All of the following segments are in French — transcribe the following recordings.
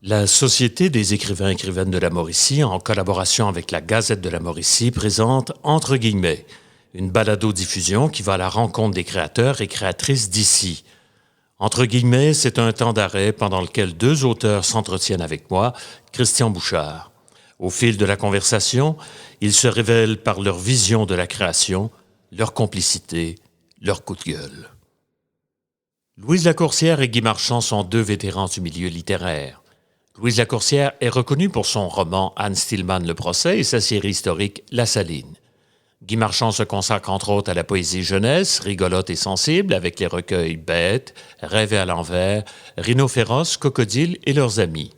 La Société des écrivains et écrivaines de la Mauricie, en collaboration avec la Gazette de la Mauricie, présente Entre guillemets, une balado-diffusion qui va à la rencontre des créateurs et créatrices d'ici. Entre guillemets, c'est un temps d'arrêt pendant lequel deux auteurs s'entretiennent avec moi, Christian Bouchard. Au fil de la conversation, ils se révèlent par leur vision de la création, leur complicité, leur coup de gueule. Louise Lacourcière et Guy Marchand sont deux vétérans du milieu littéraire. Louise Lacourcière est reconnue pour son roman Anne Stillman Le Procès et sa série historique La Saline. Guy Marchand se consacre entre autres à la poésie jeunesse, rigolote et sensible, avec les recueils Bêtes, Rêver à l'envers, Rhino féroce, Crocodile et leurs amis.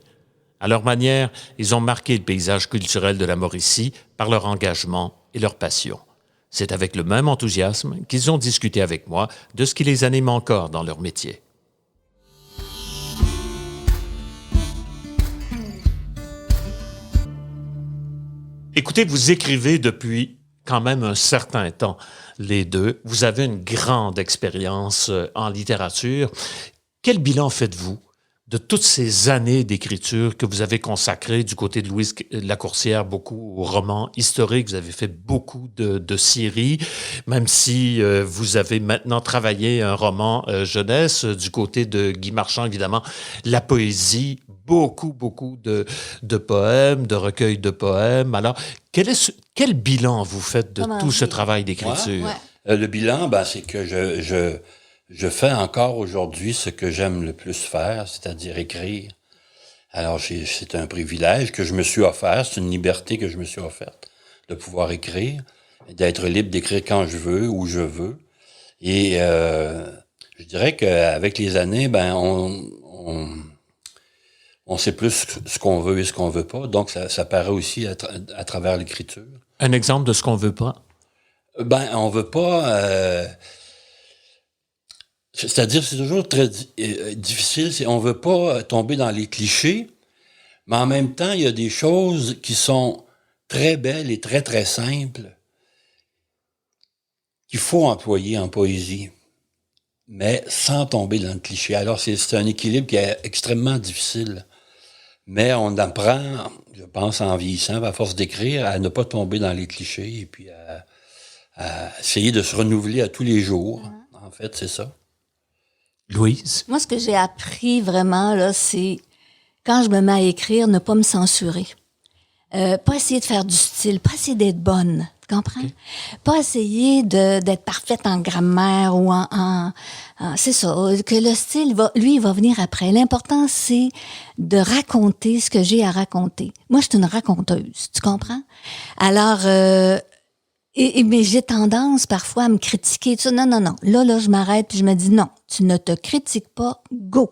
À leur manière, ils ont marqué le paysage culturel de la Mauricie par leur engagement et leur passion. C'est avec le même enthousiasme qu'ils ont discuté avec moi de ce qui les anime encore dans leur métier. Écoutez, vous écrivez depuis quand même un certain temps, les deux. Vous avez une grande expérience en littérature. Quel bilan faites-vous de toutes ces années d'écriture que vous avez consacrées du côté de Louise Lacourcière, beaucoup aux romans historiques, vous avez fait beaucoup de séries, même si vous avez maintenant travaillé un roman jeunesse, du côté de Guy Marchand, évidemment, la poésie, beaucoup de poèmes, de recueils de poèmes. Alors, quel bilan vous faites de tout ce travail d'écriture? Le bilan, c'est que je fais encore aujourd'hui ce que j'aime le plus faire, c'est-à-dire écrire. Alors, c'est un privilège que je me suis offert, c'est une liberté que je me suis offerte de pouvoir écrire, d'être libre d'écrire quand je veux, où je veux. Et je dirais qu'avec les années, on sait plus ce qu'on veut et ce qu'on veut pas. Donc, ça paraît aussi à travers l'écriture. Un exemple de ce qu'on veut pas? On veut pas... c'est-à-dire, c'est toujours très difficile. On veut pas tomber dans les clichés, mais en même temps, il y a des choses qui sont très belles et très, très simples qu'il faut employer en poésie, mais sans tomber dans le cliché. Alors, c'est un équilibre qui est extrêmement difficile. Mais on apprend, je pense, en vieillissant, à force d'écrire, à ne pas tomber dans les clichés et puis à essayer de se renouveler à tous les jours. En fait, c'est ça. Louise? Moi, ce que j'ai appris vraiment, là, c'est quand je me mets à écrire, ne pas me censurer. Pas essayer de faire du style, pas essayer d'être bonne. Tu comprends? Okay. Pas essayer d'être parfaite en grammaire ou en c'est ça, que le style, il va venir après. L'important, c'est de raconter ce que j'ai à raconter. Moi, je suis une raconteuse, tu comprends? Alors, mais j'ai tendance parfois à me critiquer. Tout ça. Non. Là, je m'arrête puis je me dis non, tu ne te critiques pas, go.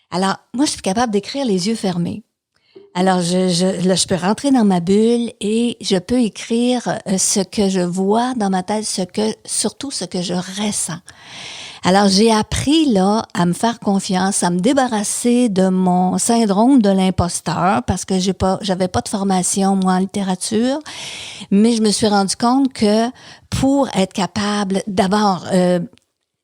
Alors, moi, je suis capable d'écrire les yeux fermés. Alors, là, je peux rentrer dans ma bulle et je peux écrire ce que je vois dans ma tête, surtout ce que je ressens. Alors, j'ai appris, là, à me faire confiance, à me débarrasser de mon syndrome de l'imposteur parce que j'avais pas de formation, moi, en littérature. Mais je me suis rendu compte que pour être capable, d'abord,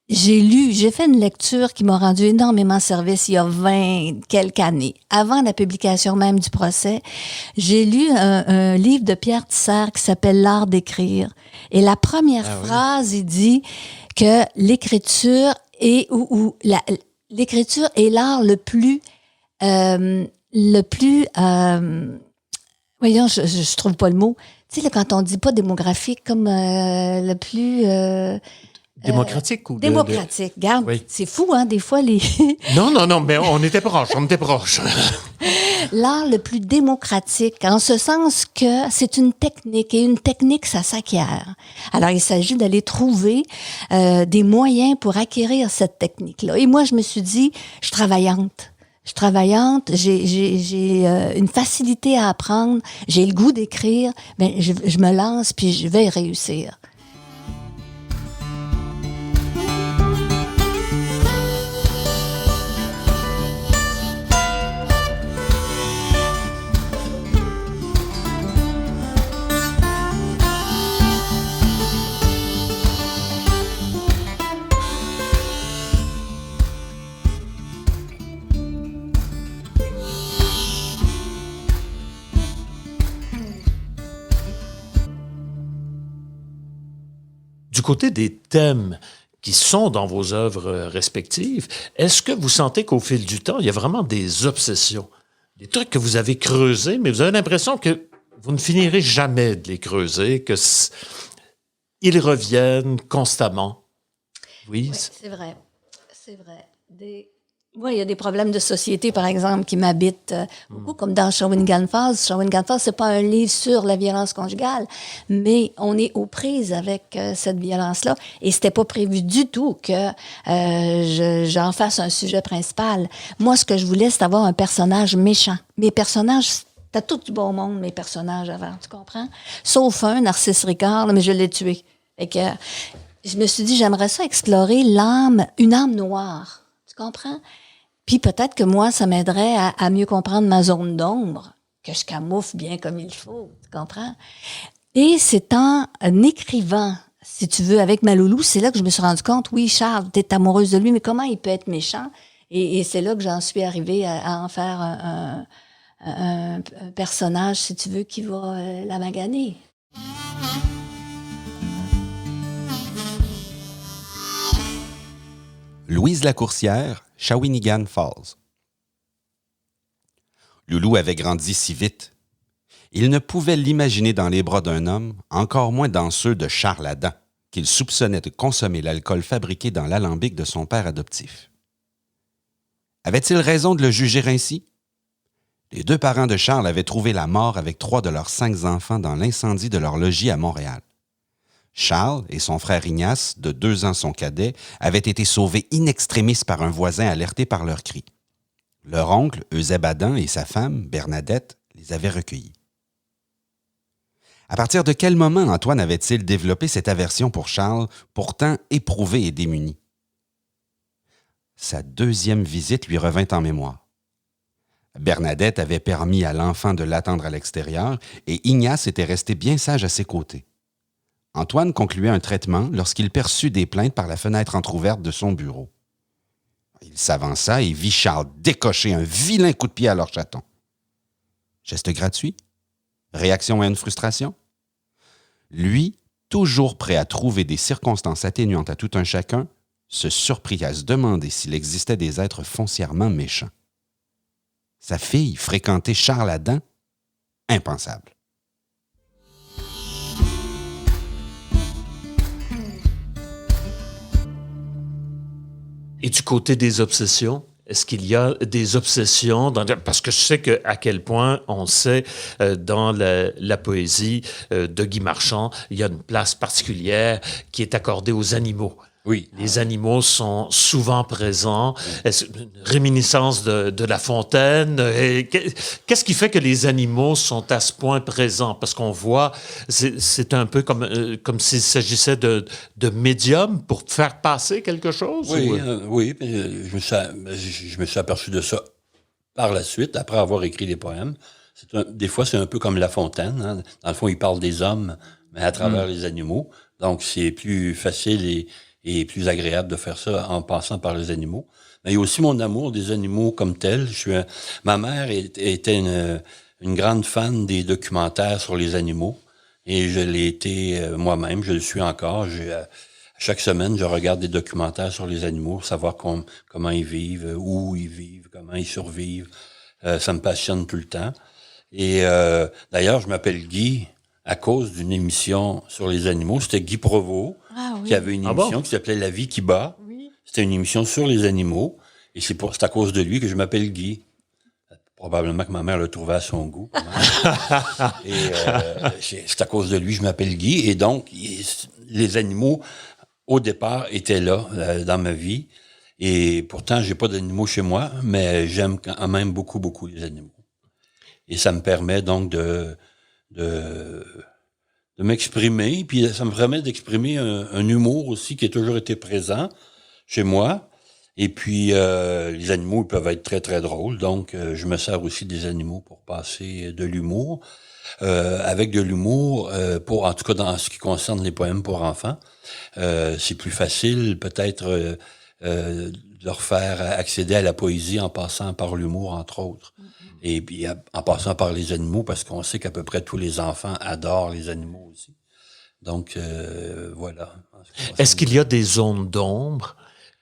j'ai fait une lecture qui m'a rendu énormément service il y a 20 quelques années. Avant la publication même du procès, j'ai lu un livre de Pierre Tisser qui s'appelle L'art d'écrire. Et la première phrase, il dit que l'écriture est l'écriture est l'art le plus voyons, je trouve pas le mot. Tu sais, là, quand on dit pas démographique, comme le plus démocratique ou démocratique. Regarde, c'est fou, hein, des fois les. Non, mais on était proche. L'art le plus démocratique, en ce sens que c'est une technique, et une technique, ça s'acquiert. Alors, il s'agit d'aller trouver des moyens pour acquérir cette technique-là. Et moi, je me suis dit, je suis travaillante. Je suis travaillante, j'ai une facilité à apprendre, j'ai le goût d'écrire, mais je me lance puis je vais réussir. Du côté des thèmes qui sont dans vos œuvres respectives, est-ce que vous sentez qu'au fil du temps, il y a vraiment des obsessions, des trucs que vous avez creusés, mais vous avez l'impression que vous ne finirez jamais de les creuser, que ils reviennent constamment? Oui, c'est vrai. C'est vrai. Moi, il y a des problèmes de société, par exemple, qui m'habitent beaucoup, comme dans Shawinigan Falls. Shawinigan Falls, c'est pas un livre sur la violence conjugale, mais on est aux prises avec cette violence-là. Et c'était pas prévu du tout que j'en fasse un sujet principal. Moi, ce que je voulais, c'est avoir un personnage méchant. Mes personnages, t'as tout du bon monde, mes personnages avant, tu comprends? Sauf un, Narcisse Ricard, mais je l'ai tué. Fait que je me suis dit, j'aimerais ça explorer une âme noire. Tu comprends? Puis peut-être que moi, ça m'aiderait à mieux comprendre ma zone d'ombre, que je camoufle bien comme il faut, tu comprends? Et c'est en écrivant, si tu veux, avec Maloulou, c'est là que je me suis rendu compte, oui, Charles, t'es amoureuse de lui, mais comment il peut être méchant? Et c'est là que j'en suis arrivée à en faire un personnage, si tu veux, qui va la maganer. Louise Lacourcière, Shawinigan Falls. Loulou avait grandi si vite. Il ne pouvait l'imaginer dans les bras d'un homme, encore moins dans ceux de Charles Adam, qu'il soupçonnait de consommer l'alcool fabriqué dans l'alambic de son père adoptif. Avait-il raison de le juger ainsi? Les 2 parents de Charles avaient trouvé la mort avec 3 de leurs 5 enfants dans l'incendie de leur logis à Montréal. Charles et son frère Ignace, de 2 ans son cadet, avaient été sauvés in extremis par un voisin alerté par leurs cris. Leur oncle, Eusèbe Adam, et sa femme, Bernadette, les avaient recueillis. À partir de quel moment Antoine avait-il développé cette aversion pour Charles, pourtant éprouvé et démuni? Sa 2e visite lui revint en mémoire. Bernadette avait permis à l'enfant de l'attendre à l'extérieur et Ignace était resté bien sage à ses côtés. Antoine concluait un traitement lorsqu'il perçut des plaintes par la fenêtre entr'ouverte de son bureau. Il s'avança et vit Charles décocher un vilain coup de pied à leur chaton. Geste gratuit? Réaction à une frustration? Lui, toujours prêt à trouver des circonstances atténuantes à tout un chacun, se surprit à se demander s'il existait des êtres foncièrement méchants. Sa fille fréquentait Charles Adam? Impensable. Et du côté des obsessions, est-ce qu'il y a des obsessions? Parce que je sais à quel point on sait dans la poésie de Guy Marchand, il y a une place particulière qui est accordée aux animaux. Oui. Les animaux sont souvent présents. Est-ce une réminiscence de La Fontaine? Qu'est-ce qui fait que les animaux sont à ce point présents? Parce qu'on voit, c'est un peu comme s'il s'agissait de médiums pour faire passer quelque chose? Oui, oui. Je me suis aperçu de ça par la suite, après avoir écrit les poèmes. Des fois, c'est un peu comme La Fontaine. Hein. Dans le fond, il parle des hommes, mais à travers les animaux. Donc, c'est plus facile et plus agréable de faire ça en passant par les animaux. Mais il y a aussi mon amour des animaux comme tel. Ma mère était une grande fan des documentaires sur les animaux et je l'ai été moi-même, je le suis encore. Chaque semaine, je regarde des documentaires sur les animaux, savoir comment ils vivent, où ils vivent, comment ils survivent. Ça me passionne tout le temps. Et d'ailleurs, je m'appelle Guy à cause d'une émission sur les animaux. C'était Guy Provost qui avait une émission qui s'appelait La vie qui bat. Oui. C'était une émission sur les animaux. Et c'est à cause de lui que je m'appelle Guy. Probablement que ma mère le trouvait à son goût. Et c'est à cause de lui que je m'appelle Guy. Et donc, les animaux, au départ, étaient là dans ma vie. Et pourtant, j'ai pas d'animaux chez moi, mais j'aime quand même beaucoup, beaucoup les animaux. Et ça me permet donc de m'exprimer, puis ça me permet d'exprimer un humour aussi qui a toujours été présent chez moi. Et puis, les animaux ils peuvent être très, très drôles, donc je me sers aussi des animaux pour passer de l'humour. Avec de l'humour, en tout cas dans ce qui concerne les poèmes pour enfants, c'est plus facile peut-être de leur faire accéder à la poésie en passant par l'humour, entre autres. Et puis en passant par les animaux, parce qu'on sait qu'à peu près tous les enfants adorent les animaux aussi. Donc, voilà. Est-ce qu'il y a des zones d'ombre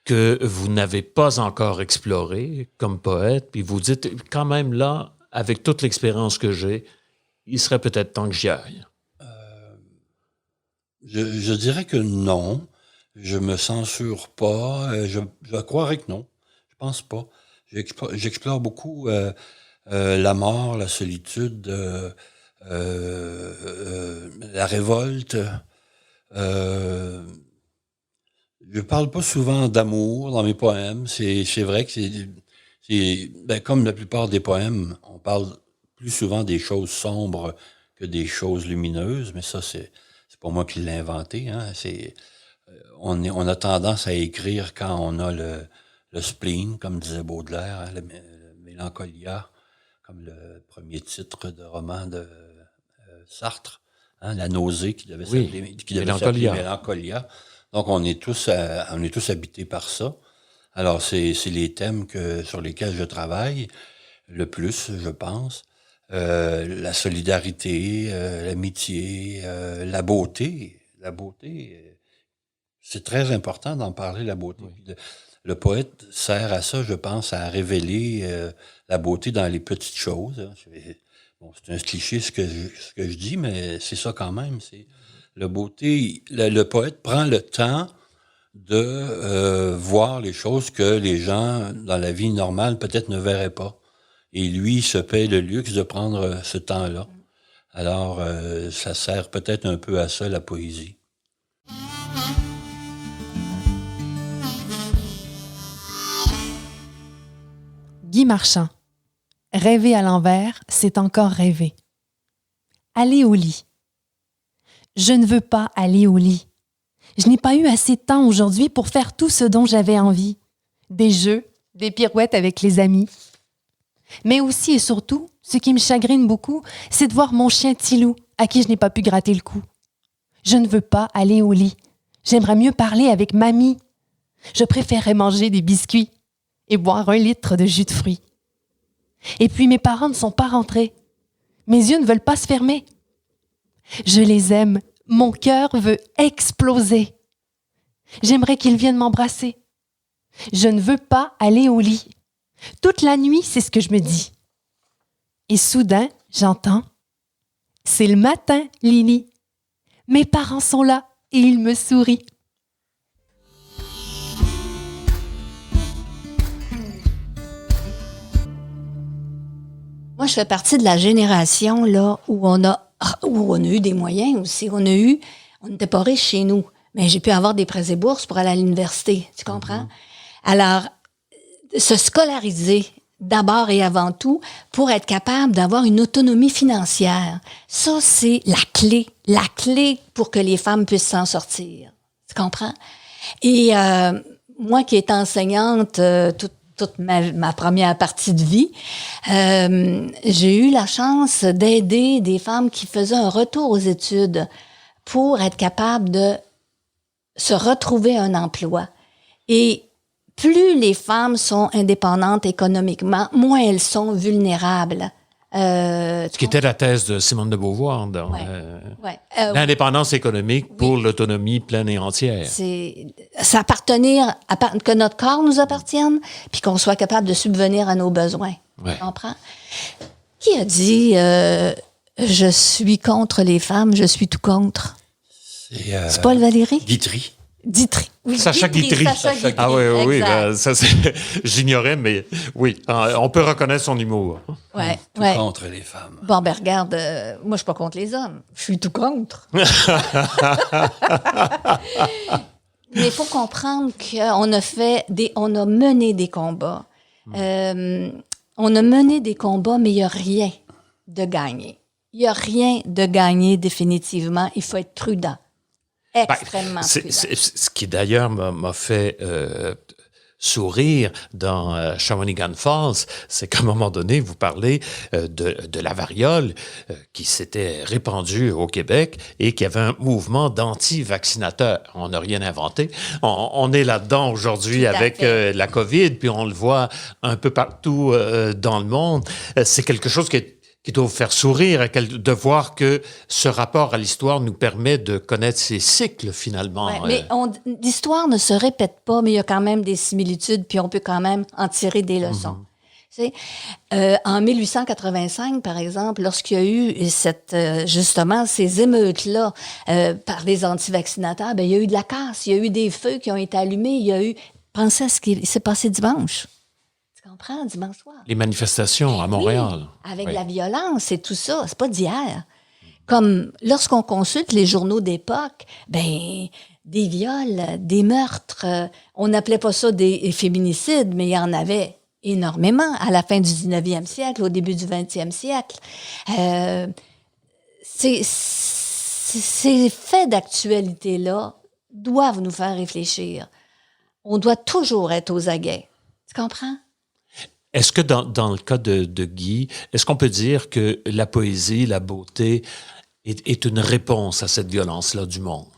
que vous n'avez pas encore explorées comme poète, puis vous dites, quand même là, avec toute l'expérience que j'ai, il serait peut-être temps que j'y aille? Je dirais que non. Je me censure pas. Je croirais que non. Je pense pas. J'explore beaucoup la mort, la solitude, la révolte. Je parle pas souvent d'amour dans mes poèmes. C'est vrai que comme la plupart des poèmes, on parle plus souvent des choses sombres que des choses lumineuses, mais ça, c'est pas moi qui l'ai inventé. Hein. On a tendance à écrire quand on a le spleen, comme disait Baudelaire, hein, le mélancolia, comme le premier titre de roman de Sartre, hein, la nausée qui devait s'appeler Mélancolia. Donc on est tous habités par ça. Alors c'est les thèmes sur lesquels je travaille le plus, je pense. La solidarité, l'amitié, la beauté. La beauté, c'est très important d'en parler, la beauté. Oui. Le poète sert à ça, je pense, à révéler la beauté dans les petites choses. Hein. C'est un cliché ce que je dis, mais c'est ça quand même. C'est la beauté. Le poète prend le temps de voir les choses que les gens dans la vie normale peut-être ne verraient pas. Et lui, il se paie le luxe de prendre ce temps-là. Alors, ça sert peut-être un peu à ça, la poésie. Guy Marchand. Rêver à l'envers, c'est encore rêver. Aller au lit. Je ne veux pas aller au lit. Je n'ai pas eu assez de temps aujourd'hui pour faire tout ce dont j'avais envie. Des jeux, des pirouettes avec les amis. Mais aussi et surtout, ce qui me chagrine beaucoup, c'est de voir mon chien Tilou, à qui je n'ai pas pu gratter le cou. Je ne veux pas aller au lit. J'aimerais mieux parler avec mamie. Je préférerais manger des biscuits et boire 1 litre de jus de fruits. Et puis mes parents ne sont pas rentrés. Mes yeux ne veulent pas se fermer. Je les aime. Mon cœur veut exploser. J'aimerais qu'ils viennent m'embrasser. Je ne veux pas aller au lit. Toute la nuit, c'est ce que je me dis. Et soudain, j'entends « C'est le matin, Lily. Mes parents sont là et ils me sourient. » Moi, je fais partie de la génération là où on a eu des moyens aussi. On n'était pas riches chez nous, mais j'ai pu avoir des prêts et bourses pour aller à l'université. Tu comprends? Alors, se scolariser d'abord et avant tout pour être capable d'avoir une autonomie financière. Ça, c'est la clé pour que les femmes puissent s'en sortir. Tu comprends? Et moi qui étais enseignante toute ma première partie de vie, j'ai eu la chance d'aider des femmes qui faisaient un retour aux études pour être capables de se retrouver un emploi. Et plus les femmes sont indépendantes économiquement, moins elles sont vulnérables. Ce qui était la thèse de Simone de Beauvoir dans l'indépendance économique pour l'autonomie pleine et entière. C'est que notre corps nous appartienne, puis qu'on soit capable de subvenir à nos besoins. Ouais. Tu comprends? Qui a dit je suis contre les femmes, je suis tout contre? C'est Paul Valéry? Guitry. Oui, Sacha Guitry. Ah oui, ben, ça j'ignorais, mais oui, on peut reconnaître son humour. Ouais, tout contre les femmes. Bon, ben regarde, moi je suis pas contre les hommes, je suis tout contre. Mais il faut comprendre on a mené des combats. On a mené des combats, mais il n'y a rien de gagné. Il n'y a rien de gagné définitivement. Il faut être prudent. Extrêmement prudent. Ce qui d'ailleurs m'a fait sourire dans Shawinigan Falls, c'est qu'à un moment donné, vous parlez de la variole qui s'était répandue au Québec et qu'il y avait un mouvement d'anti-vaccinateurs. On n'a rien inventé. On est là-dedans aujourd'hui avec la COVID, puis on le voit un peu partout dans le monde. C'est quelque chose qui doit vous faire sourire, de voir que ce rapport à l'histoire nous permet de connaître ces cycles, finalement. Ouais, mais l'histoire ne se répète pas, mais il y a quand même des similitudes, puis on peut quand même en tirer des leçons. Tu sais, en 1885, par exemple, lorsqu'il y a eu justement ces émeutes-là par les anti-vaccinateurs, il y a eu de la casse, il y a eu des feux qui ont été allumés, il y a eu... Pensez à ce qui s'est passé dimanche. Tu comprends, dimanche soir. Les manifestations à Montréal. Oui, avec la violence et tout ça, c'est pas d'hier. Comme lorsqu'on consulte les journaux d'époque, des viols, des meurtres, on n'appelait pas ça des féminicides, mais il y en avait énormément à la fin du 19e siècle, au début du 20e siècle. Ces faits d'actualité-là doivent nous faire réfléchir. On doit toujours être aux aguets. Tu comprends? Est-ce que dans le cas de Guy, est-ce qu'on peut dire que la poésie, la beauté est une réponse à cette violence-là du monde?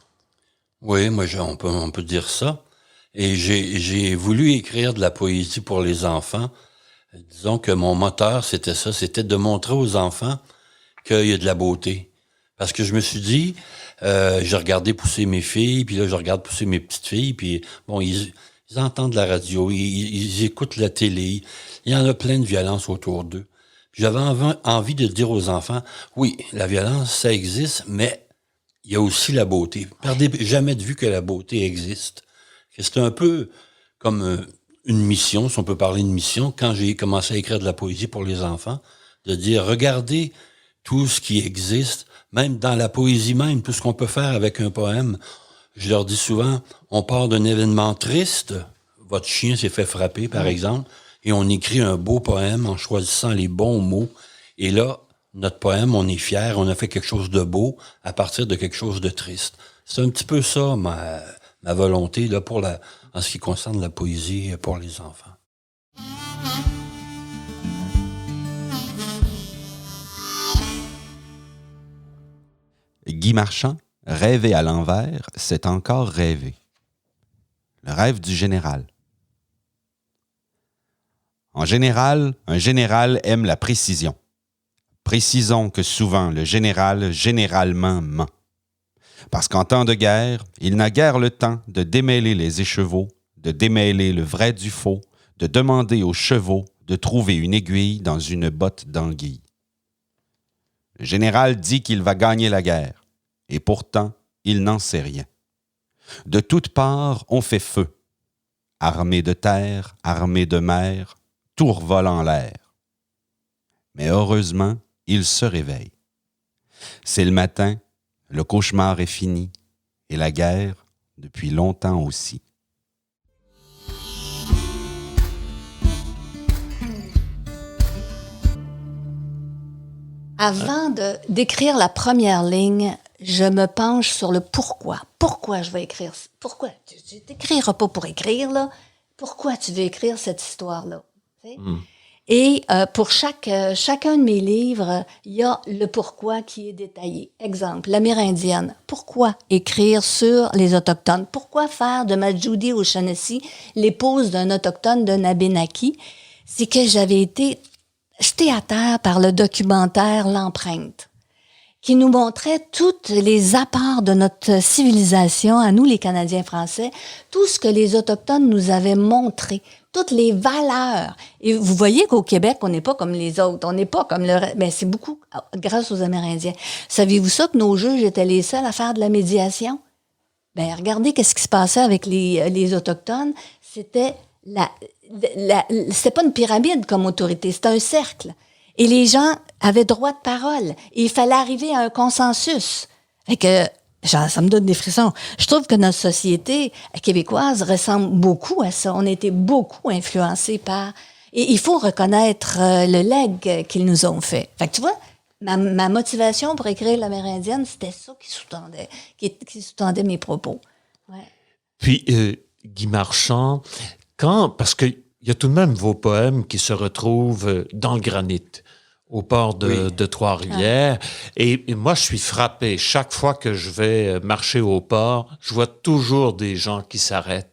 Oui, on peut dire ça. Et j'ai voulu écrire de la poésie pour les enfants. Disons que mon moteur, c'était ça, c'était de montrer aux enfants qu'il y a de la beauté. Parce que je me suis dit, j'ai regardé pousser mes filles, puis là, je regarde pousser mes petites filles, puis bon, ils entendent la radio, ils écoutent la télé. Il y en a plein de violence autour d'eux. J'avais envie de dire aux enfants, oui, la violence, ça existe, mais il y a aussi la beauté. Perdez jamais de vue que la beauté existe. C'est un peu comme une mission, si on peut parler de mission, quand j'ai commencé à écrire de la poésie pour les enfants, de dire, regardez tout ce qui existe, même dans la poésie même, tout ce qu'on peut faire avec un poème. Je leur dis souvent, on part d'un événement triste, votre chien s'est fait frapper, par exemple, et on écrit un beau poème en choisissant les bons mots. Et là, notre poème, on est fier, on a fait quelque chose de beau à partir de quelque chose de triste. C'est un petit peu ça, ma volonté, là, en ce qui concerne la poésie pour les enfants. Guy Marchand, rêver à l'envers, c'est encore rêver. Le rêve du général. En général, un général aime la précision. Précisons que souvent le général généralement ment. Parce qu'en temps de guerre, il n'a guère le temps de démêler les écheveaux, de démêler le vrai du faux, de demander aux chevaux de trouver une aiguille dans une botte d'anguille. Le général dit qu'il va gagner la guerre, et pourtant, il n'en sait rien. De toutes parts, on fait feu. Armée de terre, armée de mer, tout revole en l'air. Mais heureusement, il se réveille. C'est le matin, le cauchemar est fini, et la guerre, depuis longtemps aussi. Avant d'écrire la première ligne, je me penche sur le pourquoi. Pourquoi je vais écrire? Pourquoi? Tu t'écriras pas pour écrire, là. Pourquoi tu veux écrire cette histoire-là? Et pour chacun de mes livres, il y a le pourquoi qui est détaillé. Exemple, l'Amérindienne. Pourquoi écrire sur les Autochtones? Pourquoi faire de ma Judy O'Shaughnessy l'épouse d'un Autochtone d'un Abénaki? C'est que j'avais été jetée à terre par le documentaire L'Empreinte, qui nous montrait tous les apports de notre civilisation, à nous les Canadiens français, tout ce que les Autochtones nous avaient montré, toutes les valeurs. Et vous voyez qu'au Québec, on n'est pas comme les autres, on n'est pas comme le reste, mais c'est beaucoup grâce aux Amérindiens. Saviez-vous ça que nos juges étaient les seuls à faire de la médiation? Ben regardez qu'est-ce qui se passait avec les Autochtones, c'était c'était pas une pyramide comme autorité, c'était un cercle. Et les gens avaient droit de parole. Et il fallait arriver à un consensus. Fait que Ça me donne des frissons. Je trouve que notre société québécoise ressemble beaucoup à ça. On a été beaucoup influencés par... Et il faut reconnaître le legs qu'ils nous ont fait. Fait que tu vois, ma motivation pour écrire l'Amérindienne, c'était ça qui sous-tendait mes propos. Ouais. Puis, Guy Marchand, parce qu'il y a tout de même vos poèmes qui se retrouvent dans le granit, au port de Trois-Rivières. Et moi, je suis frappé. Chaque fois que je vais marcher au port, je vois toujours des gens qui s'arrêtent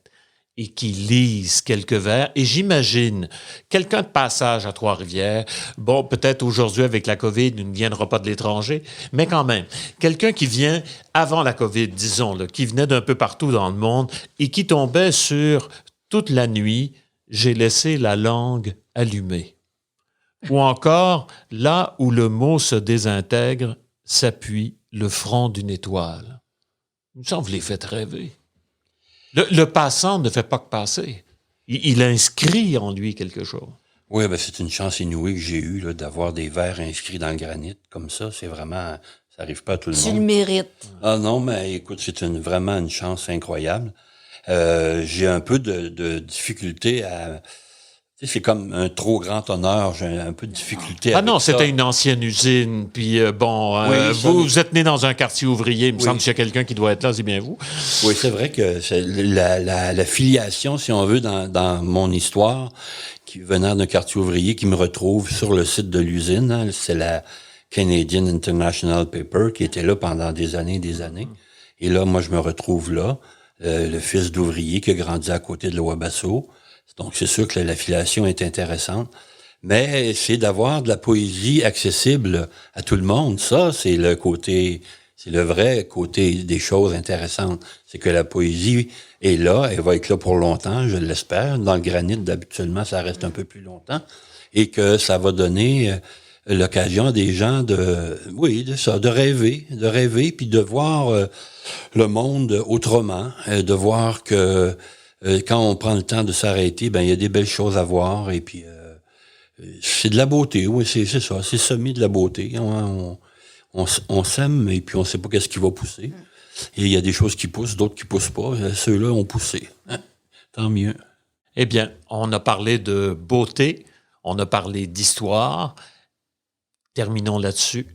et qui lisent quelques vers. Et j'imagine quelqu'un de passage à Trois-Rivières, bon, peut-être aujourd'hui avec la COVID, il ne viendra pas de l'étranger, mais quand même, quelqu'un qui vient avant la COVID, disons, là, qui venait d'un peu partout dans le monde et qui tombait sur toute la nuit, j'ai laissé la langue allumée. Ou encore, là où le mot se désintègre, s'appuie le front d'une étoile. Ça, vous les faites rêver. Le passant ne fait pas que passer. Il inscrit en lui quelque chose. Oui, ben c'est une chance inouïe que j'ai eue là, d'avoir des vers inscrits dans le granit comme ça. C'est vraiment... Ça arrive pas à tout le monde. Tu le mérites. Ah non, mais écoute, c'est vraiment une chance incroyable. J'ai un peu de difficulté à... Tu sais, c'est comme un trop grand honneur. J'ai un peu de difficulté avec ça. C'était une ancienne usine. Puis vous êtes né dans un quartier ouvrier. Il me semble qu'il y a quelqu'un qui doit être là, c'est bien vous. Oui, c'est vrai que c'est la filiation, si on veut, dans mon histoire, qui venant d'un quartier ouvrier, qui me retrouve sur le site de l'usine. Hein, c'est la Canadian International Paper qui était là pendant des années et des années. Et là, moi, je me retrouve là, le fils d'ouvrier qui a grandi à côté de l'Ouabasso. Donc, c'est sûr que l'affiliation est intéressante. Mais c'est d'avoir de la poésie accessible à tout le monde. Ça, c'est le vrai côté des choses intéressantes. C'est que la poésie est là, elle va être là pour longtemps, je l'espère. Dans le granit, habituellement, ça reste un peu plus longtemps. Et que ça va donner l'occasion à des gens de rêver, puis de voir le monde autrement, de voir que quand on prend le temps de s'arrêter, ben il y a des belles choses à voir et puis c'est de la beauté, oui, c'est ça, c'est semé de la beauté. On sème et puis on sait pas qu'est-ce qui va pousser. Et il y a des choses qui poussent, d'autres qui poussent pas. Ceux-là ont poussé. Tant mieux. Eh bien, on a parlé de beauté, on a parlé d'histoire. Terminons là-dessus,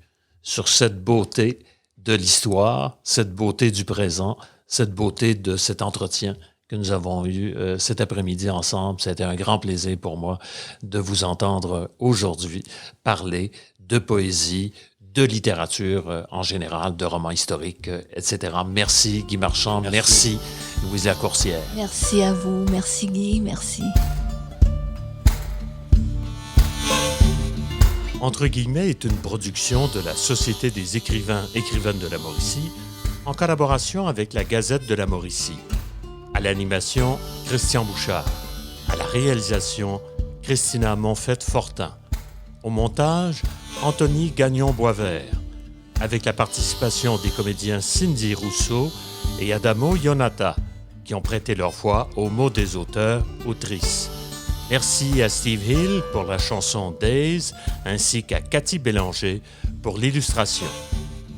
sur cette beauté de l'histoire, cette beauté du présent, cette beauté de cet entretien que nous avons eu cet après-midi ensemble. C'était un grand plaisir pour moi de vous entendre aujourd'hui parler de poésie, de littérature en général, de romans historiques, etc. Merci Guy Marchand, merci Louisa Coursière. Merci à vous, merci Guy, merci. Entre guillemets est une production de la Société des écrivaines de la Mauricie en collaboration avec la Gazette de la Mauricie. À l'animation, Christian Bouchard. À la réalisation, Christina Monfette-Fortin. Au montage, Anthony Gagnon-Boisvert. Avec la participation des comédiens Cindy Rousseau et Adamo Yonata, qui ont prêté leur voix aux mots des auteurs-autrices. Merci à Steve Hill pour la chanson Days, ainsi qu'à Cathy Bélanger pour l'illustration.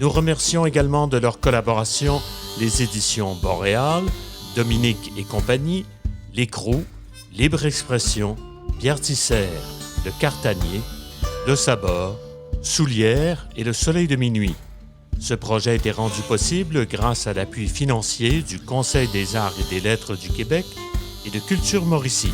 Nous remercions également de leur collaboration les éditions Boréal, Dominique et compagnie, L'Écrou, Libre Expression, Pierre Tisser, Le Cartanier, Le Sabord, Soulière et Le Soleil de minuit. Ce projet a été rendu possible grâce à l'appui financier du Conseil des arts et des lettres du Québec et de Culture Mauricie.